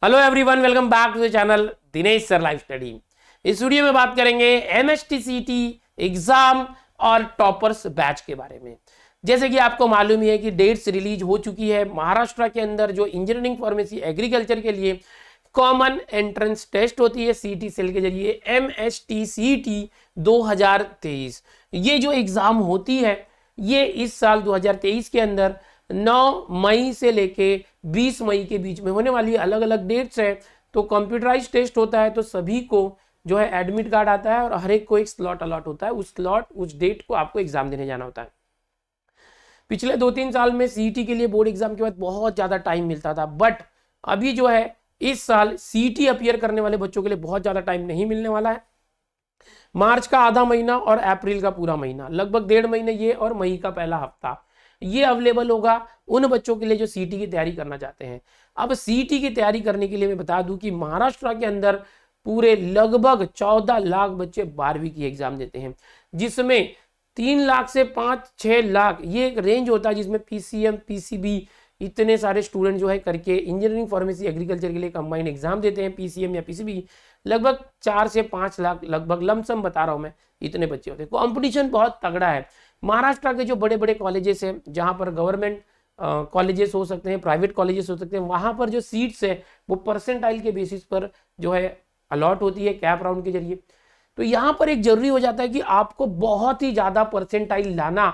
Hello everyone, welcome back to the channel Dinesh sir live study. इस video में बात करेंगे एमएसटीसीटी एग्जाम और टॉपर्स बैच के बारे में। जैसे कि आपको मालूम ही है कि डेट्स रिलीज हो चुकी है। महाराष्ट्र के अंदर जो इंजीनियरिंग फार्मेसी एग्रीकल्चर के लिए कॉमन एंट्रेंस टेस्ट होती है सीटी सेल के जरिए, एमएसटीसीटी 2023, ये जो एग्जाम होती है ये इस साल 2023 के अंदर 9 मई से लेके 20 मई के बीच में होने वाली अलग अलग डेट्स है। तो कंप्यूटराइज टेस्ट होता है, तो सभी को जो है एडमिट कार्ड आता है और हर एक को एक स्लॉट अलॉट होता है। उस स्लॉट उस डेट को आपको एग्जाम देने जाना होता है। पिछले 2-3 साल में सीईटी के लिए बोर्ड एग्जाम के बाद बहुत ज्यादा टाइम मिलता था, बट अभी जो है इस साल सीईटी अपीयर करने वाले बच्चों के लिए बहुत ज्यादा टाइम नहीं मिलने वाला है। मार्च का आधा महीना और अप्रैल का पूरा महीना, लगभग 1.5 महीने ये और मई का पहला हफ्ता ये अवेलेबल होगा उन बच्चों के लिए जो सीईटी की तैयारी करना चाहते हैं। अब सीईटी की तैयारी करने के लिए मैं बता दूं कि महाराष्ट्र के अंदर पूरे लगभग 14 लाख बच्चे 12वीं की एग्जाम देते हैं, जिसमें 3 लाख से 5-6 लाख ये एक रेंज होता है जिसमें पीसीएम पीसीबी इतने सारे स्टूडेंट जो है करके इंजीनियरिंग फार्मेसी एग्रीकल्चर के लिए कंबाइंड एग्जाम देते हैं। पीसीएम या पीसीबी लगभग 4 से 5 लाख, लगभग लमसम बता रहा हूं मैं, इतने बच्चे होते हैं। कॉम्पिटिशन बहुत तगड़ा है। महाराष्ट्र के जो बड़े बड़े कॉलेजेस हैं, जहां पर गवर्नमेंट कॉलेजेस हो सकते हैं, प्राइवेट कॉलेजेस हो सकते हैं, वहां पर जो सीट्स है वो परसेंटाइल के बेसिस पर जो है अलॉट होती है कैप राउंड के जरिए। तो यहाँ पर एक जरूरी हो जाता है कि आपको बहुत ही ज्यादा परसेंटाइल लाना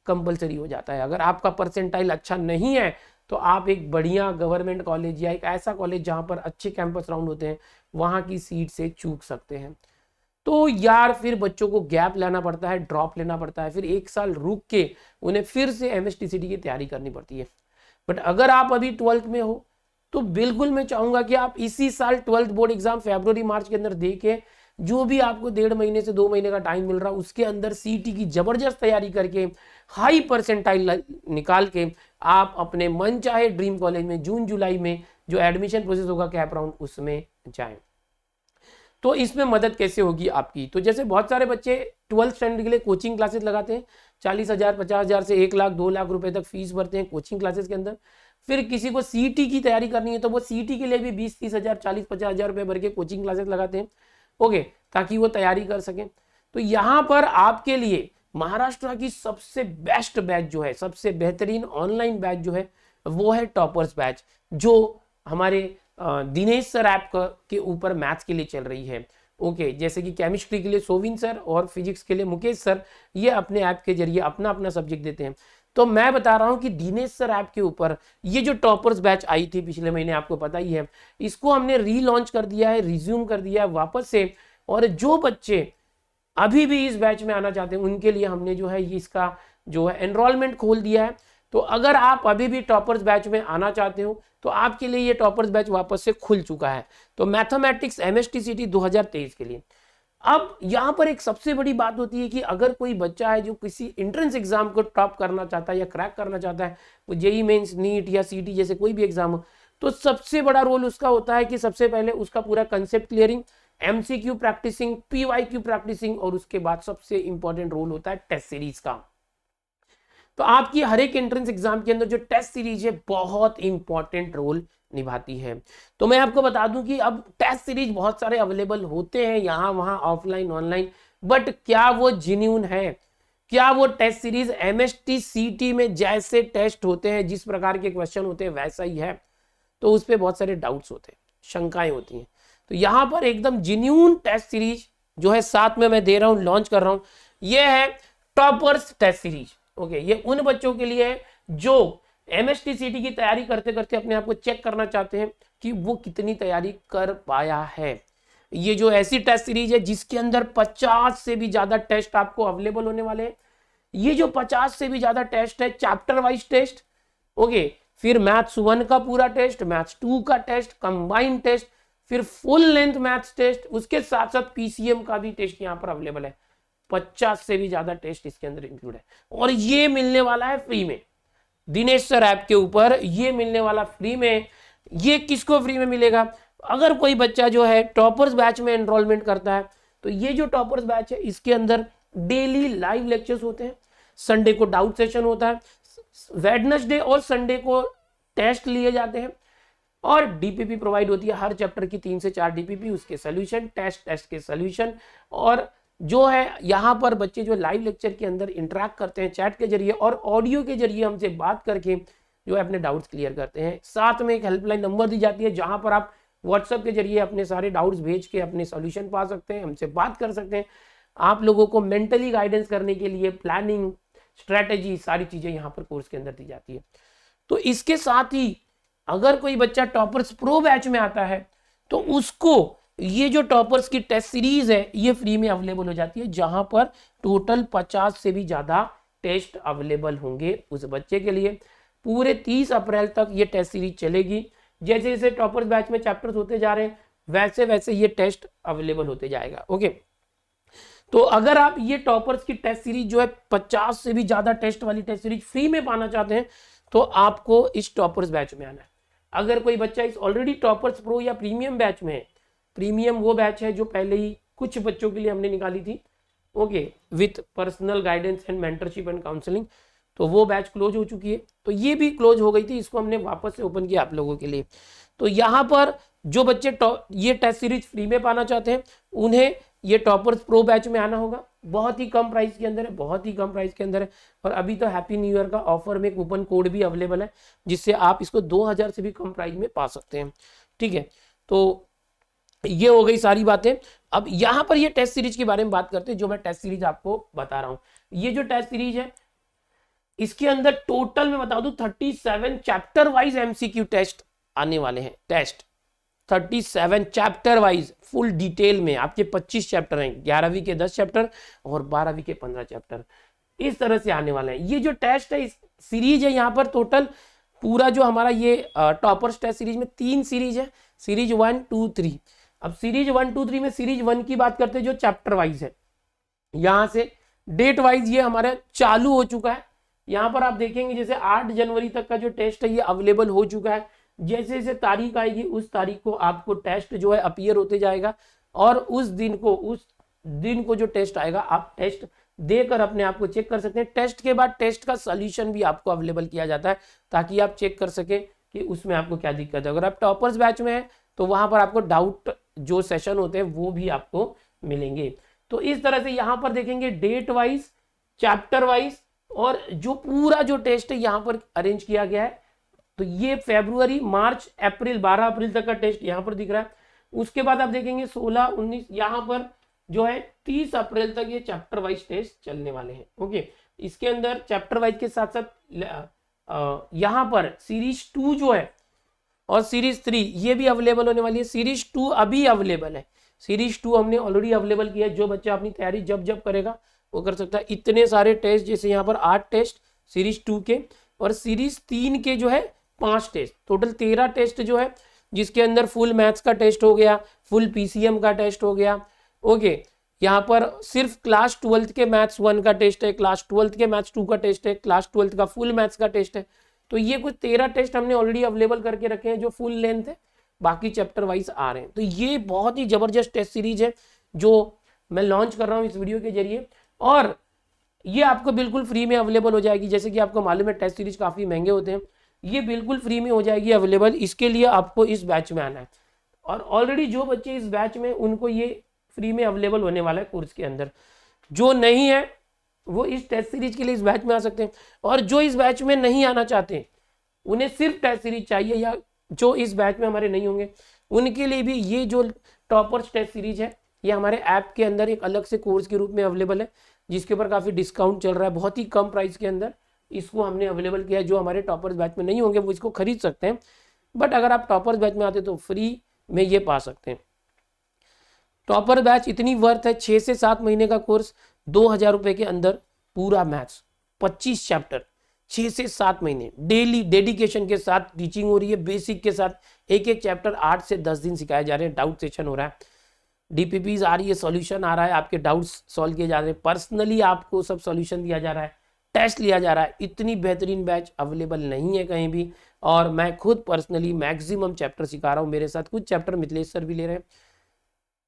कंपलसरी हो जाता है। अगर आपका परसेंटाइल अच्छा नहीं है तो आप एक बढ़िया गवर्नमेंट कॉलेज या एक ऐसा कॉलेज जहां पर अच्छे कैंपस राउंड होते हैं वहां की सीट से चूक सकते हैं। तो यार फिर बच्चों को गैप लेना पड़ता है, ड्रॉप लेना पड़ता है, फिर 1 साल रुक के उन्हें फिर से एमएसटीसीटी की तैयारी करनी पड़ती है। बट अगर आप अभी 12th में हो तो बिल्कुल मैं चाहूंगा कि आप इसी साल 12th बोर्ड एग्जाम फरवरी मार्च के अंदर दे के जो भी आपको 1.5 महीने से 2 महीने का टाइम मिल रहा है उसके अंदर सीईटी की जबरदस्त तैयारी करके हाई परसेंटाइल निकाल के आप अपने मन चाहे ड्रीम कॉलेज में जून जुलाई में जो एडमिशन प्रोसेस होगा कैप राउंड उसमें जाएं। तो इसमें मदद कैसे होगी आपकी? तो जैसे बहुत सारे बच्चे 12th स्टैंडर्ड के लिए कोचिंग क्लासेस लगाते हैं, 40,000 50,000 से 1 लाख 2 लाख रुपए तक फीस भरते हैं कोचिंग क्लासेस के अंदर। फिर किसी को सीईटी की तैयारी करनी है तो वो सीईटी के लिए भी 20-30 हजार 40-50 हजार रुपए भर के कोचिंग क्लासेस लगाते हैं, ओके, ताकि वो तैयारी कर सकें। तो यहाँ पर आपके लिए महाराष्ट्र की सबसे बेस्ट बैच जो है, सबसे बेहतरीन ऑनलाइन बैच जो है वो है टॉपर्स बैच, जो हमारे दिनेश सर ऐप के ऊपर मैथ्स के लिए चल रही है। ओके, जैसे कि केमिस्ट्री के लिए सोविन सर और फिजिक्स के लिए मुकेश सर ये अपने ऐप के जरिए अपना अपना सब्जेक्ट देते हैं। तो मैं बता रहा हूं कि दिनेश सर ऐप के ऊपर ये जो टॉपर्स बैच आई थी पिछले महीने, आपको पता ही है, इसको हमने रीलॉन्च कर दिया है, रिज्यूम कर दिया है वापस से। और जो बच्चे अभी भी इस बैच में आना चाहते हैं उनके लिए हमने जो है इसका जो है एनरोलमेंट खोल दिया है। तो अगर आप अभी भी टॉपर्स बैच में आना चाहते हो तो आपके लिए ये टॉपर्स बैच वापस से खुल चुका है। तो मैथमेटिक्स एमएसटीसीटी 2023 के लिए अब यहां पर एक सबसे बड़ी बात होती है कि अगर कोई बच्चा है जो किसी एंट्रेंस एग्जाम को टॉप करना चाहता है या क्रैक करना चाहता है, वो जेई मेंस, नीट या सीटी जैसे कोई भी एग्जाम हो, तो सबसे बड़ा रोल उसका होता है कि सबसे पहले उसका पूरा concept clearing, MCQ practicing, PYQ practicing, और उसके बाद सबसे इंपॉर्टेंट रोल होता है टेस्ट सीरीज का। तो आपकी हर एक एंट्रेंस एग्जाम के अंदर जो टेस्ट सीरीज है बहुत इंपॉर्टेंट रोल निभाती है। तो मैं आपको बता दूं कि अब टेस्ट सीरीज बहुत सारे अवेलेबल होते हैं यहाँ वहां, ऑफलाइन ऑनलाइन, बट क्या वो जेन्युइन है? क्या वो टेस्ट सीरीज एमएसटीसीटी में जैसे टेस्ट होते हैं, जिस प्रकार के क्वेश्चन होते हैं वैसा ही है? तो उस पर बहुत सारे डाउट्स होते हैं, शंकाएं होती हैं। तो यहाँ पर एकदम जेन्युइन टेस्ट सीरीज जो है साथ में मैं दे रहा हूँ, लॉन्च कर रहा हूँ, ये है टॉपर्स टेस्ट सीरीज। ओके, ये उन बच्चों के लिए है जो एमएसटीसीटी की तैयारी करते करते अपने आप को चेक करना चाहते हैं कि वो कितनी तैयारी कर पाया है। ये जो ऐसी टेस्ट सीरीज है जिसके अंदर 50 से भी ज्यादा टेस्ट आपको अवेलेबल होने वाले हैं। ये जो 50 से भी ज्यादा टेस्ट है, चैप्टर वाइज टेस्ट, ओके, फिर मैथ्स 1 का पूरा टेस्ट, मैथ्स 2 का टेस्ट, कंबाइंड टेस्ट, फिर फुल लेंथ मैथ्स टेस्ट, उसके साथ साथ पीसीएम का भी टेस्ट यहाँ पर अवेलेबल है। 50 से भी ज्यादा टेस्ट इसके अंदर इंक्लूड है और ये मिलने वाला है फ्री में दिनेश सर ऐप के ऊपर। ये मिलने वाला फ्री में। ये किसको फ्री में मिलेगा? अगर कोई बच्चा जो है टॉपर्स बैच में एनरोलमेंट करता है तो ये जो टॉपर्स बैच है इसके अंदर डेली लाइव लेक्चर्स होते हैं, संडे को डाउट सेशन होता है, वेडनेसडे और संडे को टेस्ट लिए जाते हैं, और डीपीपी प्रोवाइड होती है हर चैप्टर की 3 से 4 डीपीपी, उसके सोल्यूशन, टेस्ट के सोल्यूशन। और जो है यहाँ पर बच्चे जो लाइव लेक्चर के अंदर इंटरेक्ट करते हैं चैट के जरिए और ऑडियो के जरिए हमसे बात करके जो है अपने डाउट्स क्लियर करते हैं। साथ में एक हेल्पलाइन नंबर दी जाती है जहां पर आप व्हाट्सएप के जरिए अपने सारे डाउट्स भेज के अपने सॉल्यूशन पा सकते हैं, हमसे बात कर सकते हैं। आप लोगों को मेंटली गाइडेंस करने के लिए प्लानिंग, स्ट्रेटेजी, सारी चीजें यहाँ पर कोर्स के अंदर दी जाती है। तो इसके साथ ही अगर कोई बच्चा टॉपर्स प्रो बैच में आता है तो उसको ये जो टॉपर्स की टेस्ट सीरीज है ये फ्री में अवेलेबल हो जाती है, जहां पर टोटल 50 से भी ज्यादा टेस्ट अवेलेबल होंगे उस बच्चे के लिए। पूरे 30 अप्रैल तक ये टेस्ट सीरीज चलेगी। जैसे जैसे टॉपर्स बैच में चैप्टर्स होते जा रहे हैं वैसे वैसे ये टेस्ट अवेलेबल होते जाएगा। ओके, तो अगर आप ये टॉपर्स की टेस्ट सीरीज जो है 50 से भी ज्यादा टेस्ट वाली टेस्ट सीरीज फ्री में पाना चाहते हैं तो आपको इस टॉपर्स बैच में आना है। अगर कोई बच्चा इस ऑलरेडी टॉपर्स प्रो या प्रीमियम बैच में है, प्रीमियम वो बैच है जो पहले ही कुछ बच्चों के लिए हमने निकाली थी, okay, with personal guidance and mentorship and counselling, तो वो बैच क्लोज हो चुकी है। तो ये भी क्लोज हो गई थी, इसको हमने वापस से ओपन किया आप लोगों के लिए। तो यहाँ पर जो बच्चे ये टेस्ट सीरीज फ्री में पाना चाहते हैं उन्हें ये टॉपर्स प्रो बैच में आना होगा। बहुत ही कम प्राइस के अंदर है, बहुत ही कम प्राइस के अंदर है। और अभी तो हैप्पी न्यू ईयर का ऑफर में कूपन कोड भी अवेलेबल है जिससे आप इसको 2000 से भी कम प्राइस में पा सकते हैं। ठीक है, तो ये हो गई सारी बातें। अब यहाँ पर ये टेस्ट सीरीज के बारे में बात करते हैं जो मैं टेस्ट सीरीज आपको बता रहा हूँ। ये जो टेस्ट सीरीज है इसके अंदर टोटल मैं बता दूं 37 चैप्टर वाइज एमसीक्यू टेस्ट आने वाले हैं। Test 37 chapter wise full detail में, आपके 25 चैप्टर हैं, 11वीं के 10 चैप्टर और 12वीं के 15 चैप्टर, इस तरह से आने वाले हैं। ये जो टेस्ट है, इस सीरीज है, यहाँ पर टोटल पूरा जो हमारा ये टॉपर्स टेस्ट सीरीज में 3 सीरीज है, सीरीज 1, 2, 3। अब सीरीज 1, 2, 3 में सीरीज 1 की बात करते हैं जो चैप्टर वाइज है। यहां से डेट वाइज ये हमारा चालू हो चुका है। यहाँ पर आप देखेंगे जैसे 8 जनवरी तक का जो टेस्ट है ये अवेलेबल हो चुका है। जैसे जैसे तारीख आएगी उस तारीख को आपको टेस्ट जो है अपीयर होते जाएगा और उस दिन को जो टेस्ट आएगा आप टेस्ट देकर अपने आप को चेक कर सकते हैं। टेस्ट के बाद टेस्ट का सॉल्यूशन भी आपको अवेलेबल किया जाता है ताकि आप चेक कर सके कि उसमें आपको क्या दिक्कत है। अगर आप टॉपर्स बैच में हैं तो वहां पर आपको डाउट जो सेशन होते हैं वो भी आपको मिलेंगे। तो इस तरह से यहाँ पर देखेंगे डेट वाइज, चैप्टर वाइज और जो पूरा जो टेस्ट है यहाँ पर अरेंज किया गया है। तो ये फरवरी, मार्च, अप्रैल, 12 अप्रैल तक का टेस्ट यहाँ पर दिख रहा है। उसके बाद आप देखेंगे 16, 19, यहाँ पर जो है 30 अप्रैल तक ये चैप्टर वाइज टेस्ट चलने वाले हैं। ओके, इसके अंदर चैप्टर वाइज के साथ साथ यहाँ पर सीरीज 2 जो है और सीरीज 3 ये भी अवेलेबल होने वाली है। सीरीज 2 अभी अवेलेबल है, सीरीज 2 हमने ऑलरेडी अवेलेबल किया है। जो बच्चा अपनी तैयारी जब करेगा वो कर सकता है। इतने सारे टेस्ट, जैसे यहाँ पर 8 टेस्ट सीरीज 2 के और सीरीज 3 के जो है 5 टेस्ट, टोटल 13 टेस्ट जो है, जिसके अंदर फुल मैथ्स का टेस्ट हो गया, फुल पीसीएम का टेस्ट हो गया। ओके, यहाँ पर सिर्फ क्लास 12th के मैथ्स 1 का टेस्ट है, क्लास 12th के मैथ्स 2 का टेस्ट है, क्लास 12th का फुल मैथ्स का टेस्ट है। तो ये कुछ 13 टेस्ट हमने ऑलरेडी अवेलेबल करके रखे हैं जो फुल लेंथ है, बाकी चैप्टर वाइज आ रहे हैं। तो ये बहुत ही जबरदस्त टेस्ट सीरीज है जो मैं लॉन्च कर रहा हूँ इस वीडियो के जरिए और ये आपको बिल्कुल फ्री में अवेलेबल हो जाएगी। जैसे कि आपको मालूम है टेस्ट सीरीज काफी महंगे होते हैं, ये बिल्कुल फ्री में हो जाएगी अवेलेबल। इसके लिए आपको इस बैच में आना है और ऑलरेडी जो बच्चे इस बैच में उनको ये फ्री में अवेलेबल होने वाला है कोर्स के अंदर। जो नहीं है वो इस टेस्ट सीरीज के लिए इस बैच में आ सकते हैं और जो इस बैच में नहीं आना चाहते उन्हें सिर्फ टेस्ट सीरीज चाहिए या जो इस बैच में हमारे नहीं होंगे उनके लिए भी ये जो टॉपर्स टेस्ट सीरीज है ये हमारे ऐप के अंदर एक अलग से कोर्स के रूप में अवेलेबल है, जिसके ऊपर काफ़ी डिस्काउंट चल रहा है। बहुत ही कम प्राइस के अंदर इसको हमने अवेलेबल किया है। जो हमारे टॉपर्स बैच में नहीं होंगे वो इसको खरीद सकते हैं, बट अगर आप टॉपर्स बैच में आते तो फ्री में ये पा सकते हैं। टॉपर बैच इतनी वर्थ है, 6 से 7 महीने का कोर्स, 2000 रुपये के अंदर पूरा मैथ्स 25 चैप्टर, 6 से 7 महीने डेली डेडिकेशन के साथ टीचिंग हो रही है। बेसिक के साथ एक एक चैप्टर 8 से 10 दिन सिखाए जा रहे हैं। डाउट सेशन हो रहा है, डीपीपीज आ रही है, सॉल्यूशन आ रहा है, आपके डाउट्स सॉल्व किए जा रहे हैं, पर्सनली आपको सब सॉल्यूशन दिया जा रहा है, टेस्ट लिया जा रहा है। इतनी बेहतरीन बैच अवेलेबल नहीं है कहीं भी और मैं खुद पर्सनली मैक्सिमम चैप्टर सिखा रहा हूँ। मेरे साथ कुछ चैप्टर मिथिलेश सर भी ले रहे हैं।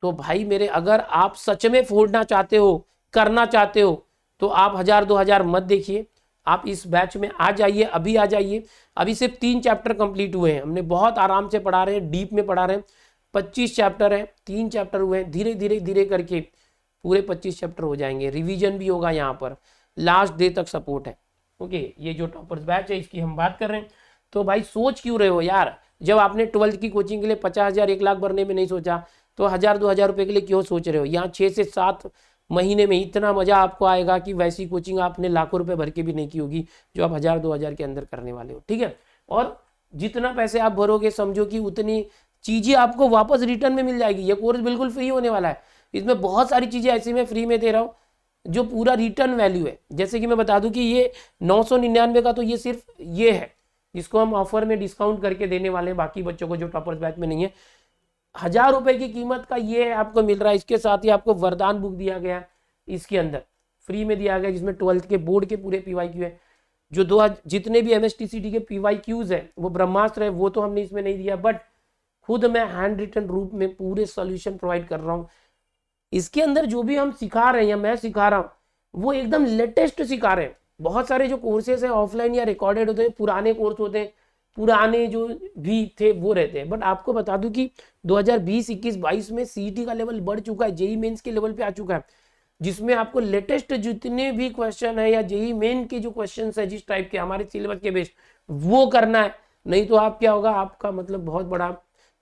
तो भाई मेरे, अगर आप सच में फोड़ना चाहते हो, करना चाहते हो, तो आप 1000-2000 मत देखिए। आप इस बैच में आ जाइए, अभी आ जाइए। अभी सिर्फ 3 चैप्टर कंप्लीट हुए हैं, हमने बहुत आराम से पढ़ा रहे हैं, डीप में पढ़ा रहे हैं। 25 चैप्टर हैं, 3 चैप्टर हुए हैं, धीरे धीरे धीरे करके पूरे 25 चैप्टर हो जाएंगे। रिवीजन भी होगा यहाँ पर, लास्ट डे तक सपोर्ट है। ओके, ये जो टॉपर्स बैच है इसकी हम बात कर रहे हैं। तो भाई सोच क्यों रहे हो यार, जब आपने 12th की कोचिंग के लिए 50,000 1 लाख भरने में नहीं सोचा, तो 1,000-2,000 रुपए के लिए क्यों सोच रहे हो। यहाँ 6 से 7 महीने में इतना मजा आपको आएगा कि वैसी कोचिंग आपने लाखों रुपए भर के भी नहीं की होगी जो आप 1,000-2,000 के अंदर करने वाले हो। ठीक है, और जितना पैसे आप भरोगे समझो कि उतनी चीजें आपको वापस रिटर्न में मिल जाएगी। ये कोर्स बिल्कुल फ्री होने वाला है, इसमें बहुत सारी चीजें ऐसी मैं फ्री में दे रहा हूँ जो पूरा रिटर्न वैल्यू है। जैसे कि मैं बता दूं कि ये 999 का तो ये सिर्फ ये है जिसको हम ऑफर में डिस्काउंट करके देने वाले हैं बाकी बच्चों को जो टॉपर्स बैच में नहीं है। 1,000 रुपए की कीमत का ये आपको मिल रहा है। इसके साथ ही आपको वरदान बुक दिया गया, इसके अंदर फ्री में दिया गया, जिसमें 12th के बोर्ड के पूरे PYQ है। जो जितने भी MSTCT के PYQs है वो ब्रह्मास्त्र है, वो तो हमने इसमें नहीं दिया, बट खुद मैं हैंड रिटन रूप में पूरे सॉल्यूशन प्रोवाइड कर रहा हूँ। इसके अंदर जो भी हम सिखा रहे हैं या मैं सिखा रहा हूँ वो एकदम लेटेस्ट सिखा रहे हैं। बहुत सारे जो कोर्सेज हैं ऑफलाइन या रिकॉर्डेड होते हैं, पुराने कोर्स होते हैं, पुराने जो भी थे वो रहते हैं। बट आपको बता दूं कि 2020, 21, 22 में CET का लेवल बढ़ चुका है, JEE मेंस के लेवल पे आ चुका है, जिसमें आपको लेटेस्ट जितने भी क्वेश्चन है या JEE मेन के जो क्वेश्चन है जिस टाइप के हमारे सिलेबस के बेस्ड वो करना है। नहीं तो आप क्या होगा, आपका मतलब बहुत बड़ा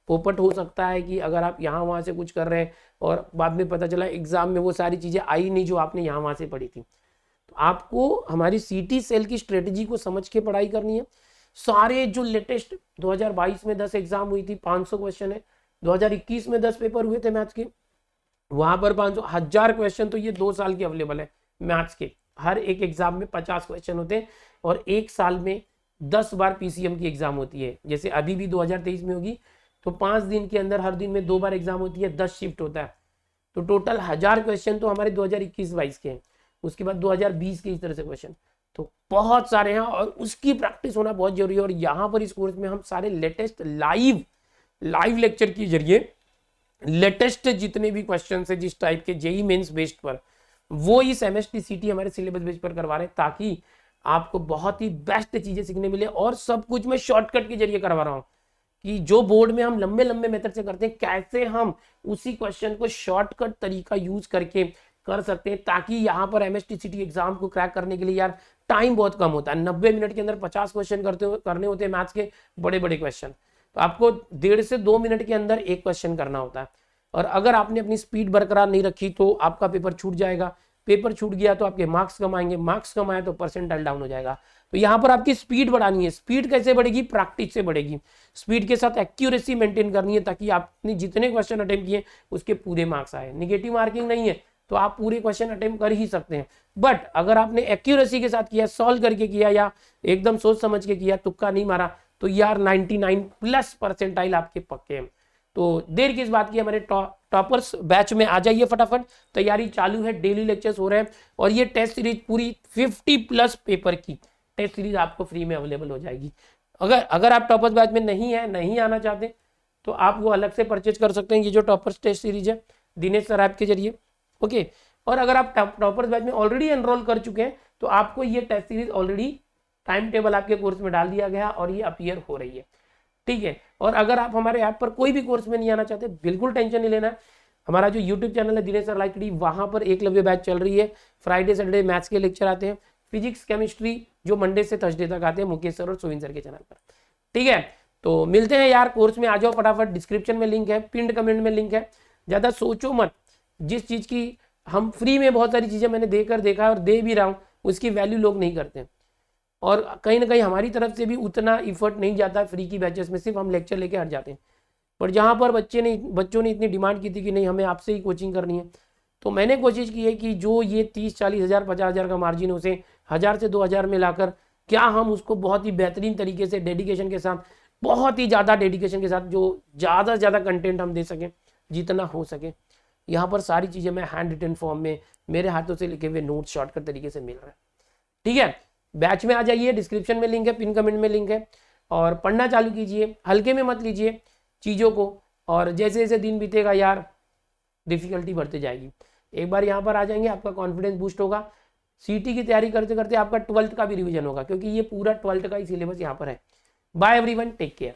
पोपट हो सकता है कि अगर आप यहाँ वहाँ से कुछ कर रहे हैं और बाद में पता चला एग्जाम में वो सारी चीजें आई नहीं जो आपने यहाँ वहाँ से पढ़ी थी। तो आपको हमारी CT सेल की स्ट्रेटेजी को समझ के पढ़ाई करनी है। सारे जो लेटेस्ट 2022 में 10 एग्जाम हुई थी, 500 क्वेश्चन है। 2021 में 10 पेपर हुए थे मैथ्स के, वहां पर 500 क्वेश्चन तो ये 2 साल के अवेलेबल है मैथ्स के। हर एक एग्जाम में 50 क्वेश्चन होते हैं और एक साल में 10 बार PCM की एग्जाम होती है। जैसे अभी भी 2023 में होगी तो 5 दिन के अंदर हर दिन में 2 बार एग्जाम होती है, 10 शिफ्ट होता है। तो टोटल 1000 क्वेश्चन तो हमारे 2021-22 के हैं। उसके बाद 2020 के इस तरह से क्वेश्चन तो बहुत सारे हैं और उसकी प्रैक्टिस होना बहुत जरूरी है। और यहाँ पर इस कोर्स में हम सारे लेटेस्ट लाइव लेक्चर के जरिए लेटेस्ट जितने भी क्वेश्चन है जिस टाइप के JEE मेंस बेस्ड पर वो इस MSTCT हमारे सिलेबस बेस्ड पर करवा रहे हैं, ताकि आपको बहुत ही बेस्ट चीजें सीखने मिले। और सब कुछ मैं शॉर्टकट के जरिए करवा रहा हूँ कि जो बोर्ड में हम लंबे लंबे मेथड से करते हैं, कैसे हम उसी क्वेश्चन को शॉर्टकट तरीका यूज करके कर सकते हैं, ताकि यहाँ पर MSTCT एग्जाम को क्रैक करने के लिए यार टाइम बहुत कम होता है। 90 मिनट के अंदर 50 क्वेश्चन करने होते हैं मैथ्स के बड़े बड़े क्वेश्चन, तो आपको 1.5 से 2 मिनट के अंदर एक क्वेश्चन करना होता है। और अगर आपने अपनी स्पीड बरकरार नहीं रखी तो आपका पेपर छूट जाएगा। पेपर छूट गया तो आपके मार्क्स कम आएंगे, मार्क्स कम आए तो परसेंटाइल डाउन हो जाएगा। तो यहाँ पर आपकी स्पीड बढ़ानी है। स्पीड कैसे बढ़ेगी? प्रैक्टिस से बढ़ेगी। स्पीड के साथ एक्यूरेसी मेंटेन करनी है ताकि आपने जितने क्वेश्चन अटेम्प्ट किए उसके पूरे मार्क्स आए। निगेटिव मार्किंग नहीं है तो आप पूरे क्वेश्चन अटेम्प्ट कर ही सकते हैं। बट अगर आपने एक्यूरेसी के साथ किया, सॉल्व करके किया या एकदम सोच समझ के किया, तुक्का नहीं मारा, तो यार 99+ परसेंटाइल आपके पक्के हैं। तो देर किस बात की, हमारे टॉपर्स बैच में आ जाइए फटाफट। तैयारी चालू है, डेली लेक्चर्स हो रहे हैं और ये टेस्ट सीरीज पूरी 50+ पेपर की टेस्ट सीरीज आपको फ्री में अवेलेबल हो जाएगी। अगर आप टॉपर्स बैच में नहीं आना चाहते तो आप वो अलग से परचेज कर सकते हैं। ये जो टॉपर्स टेस्ट सीरीज है दिनेश सर ऐप के जरिए, ओके। और अगर आप टॉपर्स बैच में ऑलरेडी एनरोल कर चुके हैं तो आपको ये test series already time table आपके कोर्स में डाल दिया गया और ये अपीयर हो रही है, ठीक है। और अगर आप हमारे ऐप पर कोई भी कोर्स में नहीं आना चाहते, बिल्कुल टेंशन नहीं लेना। हमारा जो यूट्यूब चैनल है दिनेश सर लाइव स्टडी, वहां पर एकलव्य बैच चल रही है। फ्राइडे सैटरडे मैथ्स के लेक्चर आते हैं, फिजिक्स केमिस्ट्री जो मंडे से थर्सडे तक आते हैं मुकेश सर और सोविन सर के चैनल पर, ठीक है। तो मिलते हैं यार, कोर्स में आ जाओ फटाफट। डिस्क्रिप्शन में लिंक है, पिंड कमेंट में लिंक है। ज्यादा सोचो मत, जिस चीज की हम फ्री में बहुत सारी चीजें मैंने देखा है और दे भी रहा हूँ, उसकी वैल्यू लोग नहीं करते और कहीं ना कहीं हमारी तरफ से भी उतना इफर्ट नहीं जाता है फ्री की बैचेस में, सिर्फ हम लेक्चर लेके हट जाते हैं। पर जहाँ पर बच्चों ने इतनी डिमांड की थी कि नहीं हमें आपसे ही कोचिंग करनी है, तो मैंने कोशिश की है कि जो ये 30-40 हज़ार 50 हज़ार का मार्जिन उसे 1000 से 2000 में लाकर क्या हम उसको बहुत ही बेहतरीन तरीके से डेडिकेशन के साथ, बहुत ही ज़्यादा डेडिकेशन के साथ, जो ज़्यादा से ज़्यादा कंटेंट हम दे सकें जितना हो सके। यहाँ पर सारी चीज़ें मैं हैंड रिटन फॉर्म में मेरे हाथों से लिखे हुए नोट्स शॉर्टकट तरीके से मिल रहा है, ठीक है। बैच में आ जाइए, डिस्क्रिप्शन में लिंक है, पिन कमेंट में लिंक है और पढ़ना चालू कीजिए। हल्के में मत लीजिए चीज़ों को, और जैसे जैसे दिन बीतेगा यार डिफिकल्टी बढ़ती जाएगी। एक बार यहाँ पर आ जाएंगे आपका कॉन्फिडेंस बूस्ट होगा। सीटी की तैयारी करते करते आपका 12th का भी रिवीजन होगा, क्योंकि ये पूरा 12th का ही सिलेबस यहाँ पर है। Bye everyone, take care.